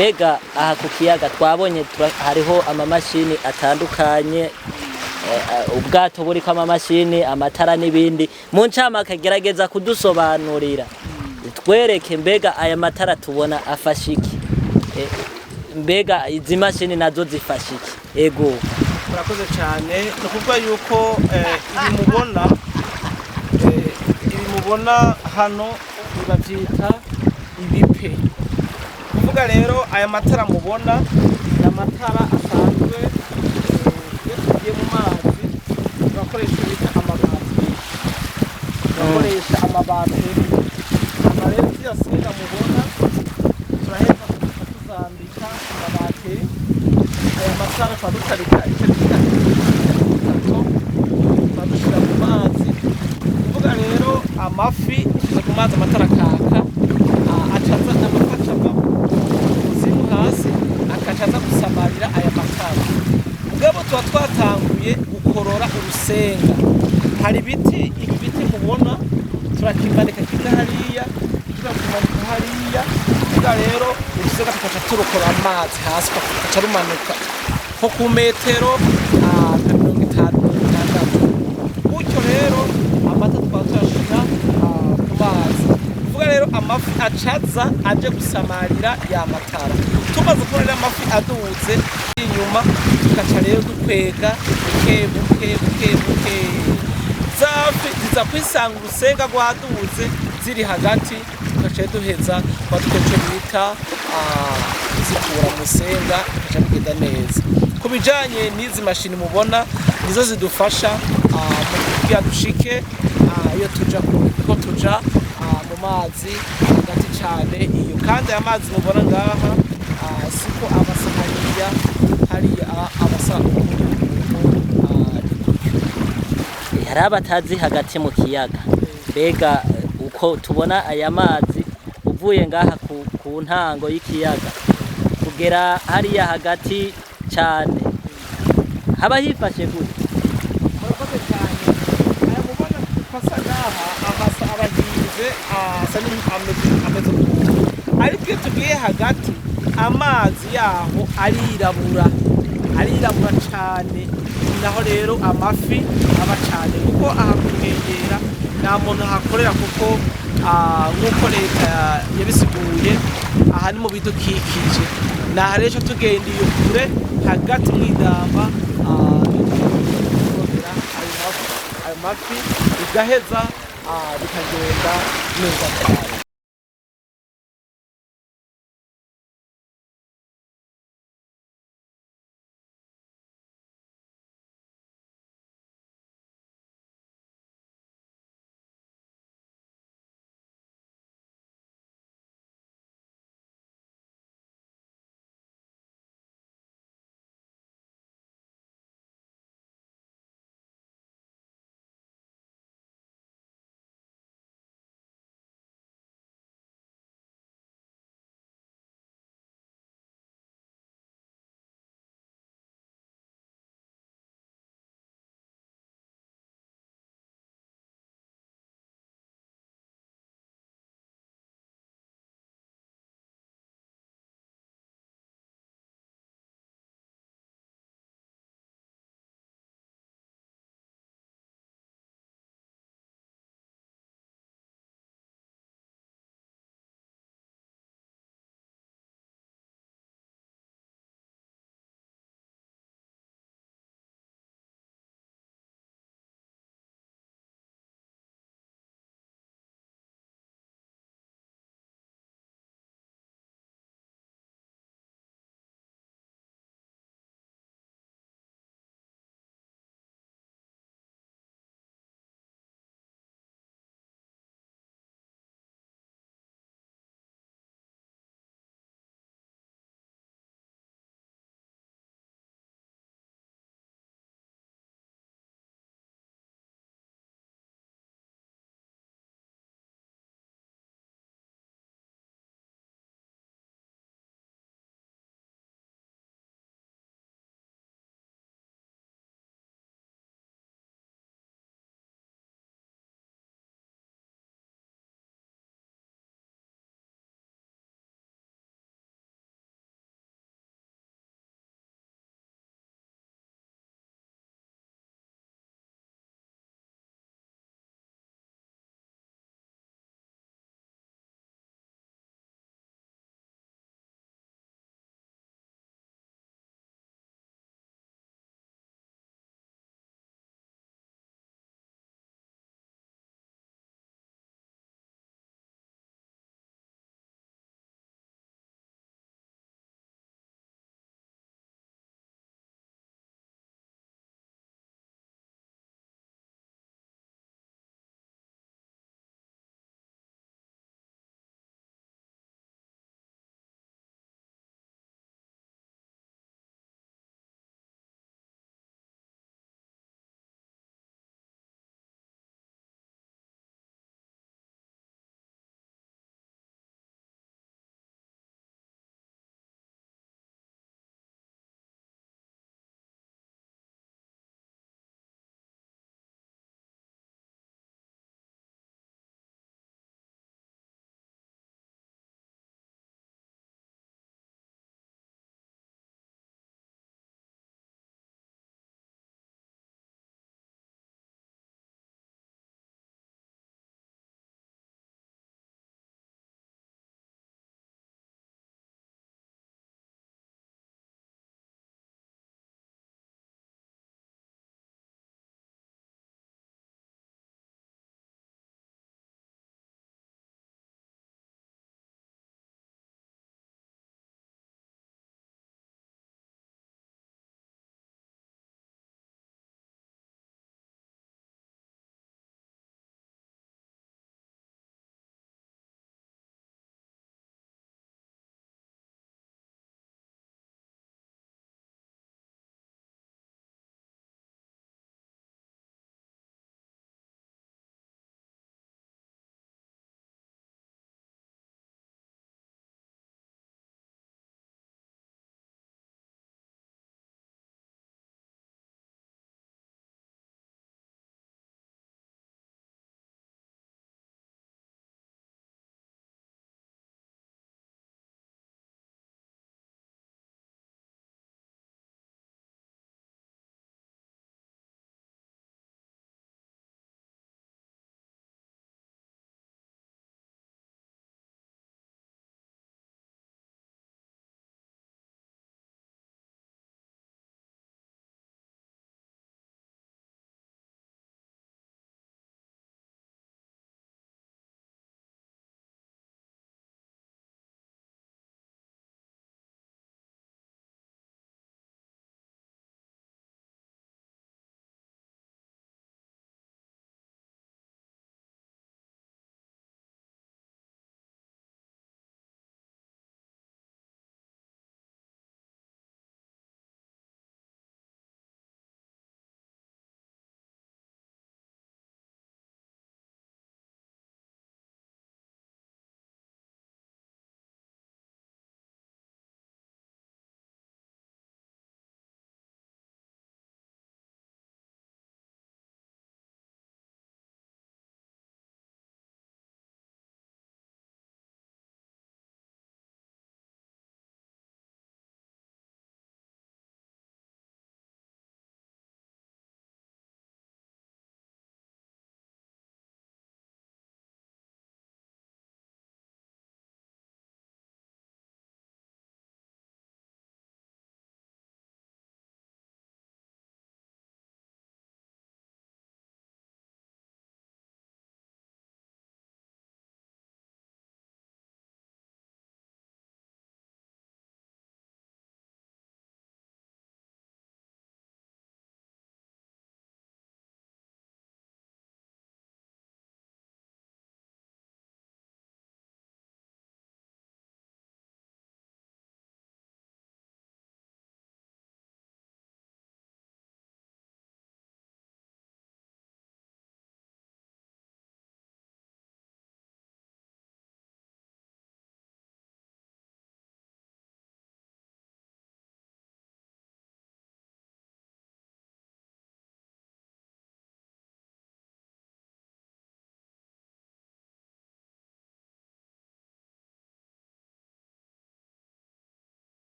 mbega aha ku kiyaga twabonye hariho amamashini atandukanye, ubwato buriko amamashini, amatara n'ibindi. Mu ncamake gerageza kudusobanurira, twereke mbega aya matara tubona afasha iki, mbega izi mashini nazo zifasha iki? Ego murakoze cyane. Ni ukuvuga yuko ibi mubona hano babyita ibipe. Kuvuga rero aya matara mubona ni amatara asanzwe, iyo tugiye mu mazi turakoresha bita amabateri, turakoresha amabateri. Rero ziyasinga mubona turaheza tuzambika amabateri. Aya matara twadutarika icyo bita badushyira mu mazi. Kuvuga rero amafi tushyize ku mazi, amatara akaka, acaza amafi acava kuzimu hasi, akacaza gusamarira aya matara. Mugabo tuba twatanguye gukorora urusenga. Hari ibiti, ibi biti mubona turakimanika kimwe hariya, turakimanika hariya. Kuvuga rero urusenga tukaca turukora amazi hasi, tukaca rumanuka nko ku metero nka 50. Gutyo rero amata tukaba tuyashira ku mazi. Kuvuga rero amafi acaza aje gusamarira ya matara. Tumaze kubona amafi aduze inyuma, tugaca rero dukwega buke. Zafi ziza kwisanga urusenga rwaduze ziri hagati, tugaca duheza twadukoce bita zikura mu rusenga, tugaca bigenda neza. Ku bijanye n'izi mashini mubona nizo zidufasha kugira dushike iyo tuja mu mazi hagati cyane iyo. Kandi aya mazi mubona ngaha siko abasa hariya abasa hari abatazi hagati mu kiyaga. Mbega uko tubona aya mazi uvuye ngaha ku ntango y'ikiyaga kugera hariya hagati cyane, haba hifashe gute? murakoze cyane. Aya mubona fasa ngaha amasa abahize asa n'ameze ukuntu, ariko iyo tugiye hagati amazi yaho arirabura cyane. Naho rero amafi aba cyane, kuko aha kunkengera nta muntu ahakorera, kuko nk'uko leta yabisiguye aha ni mu bidukikije. Naha rero tugenda iyo kure hagati mw'idamba ayo mafi bigaheza bikagenda neza cyane.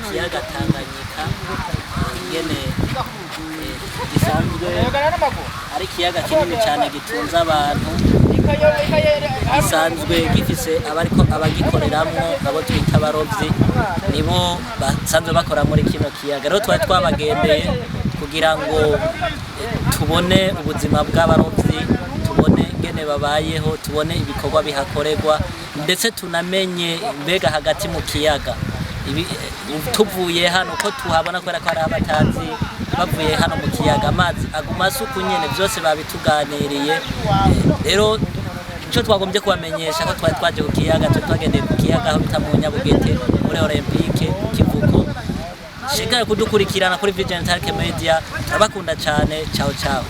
ikiyaga Tanganyika ingene gisanzwe ari ikiyaga kinini cyane gitunze abantu, gisanzwe gifise abagikoreramwo abo twita abarovyi, nibo basanzwe bakora muri kino kiyaga. Rero twari twabagendeye kugira ngo tubone ubuzima bw'abarovyi, tubone ingene babayeho, tubone ibikorwa bihakorerwa, ndetse tunamenye mbega hagati mu kiyaga tuvuye hano ko tuhabona kubera ko ari abatazi bavuye hano mu kiyaga amazi aguma asuku nyene, byose babituganiriye. Rero ico twagombye kubamenyesha ko twari twaje ku kiyaga, twagendeye ku kiyaga aho bita mu Nyabugete muri Olympique Kivuko. Shikara kudukurikirana kuri Vision Talk Media, turabakunda cyane. Ciao ciao.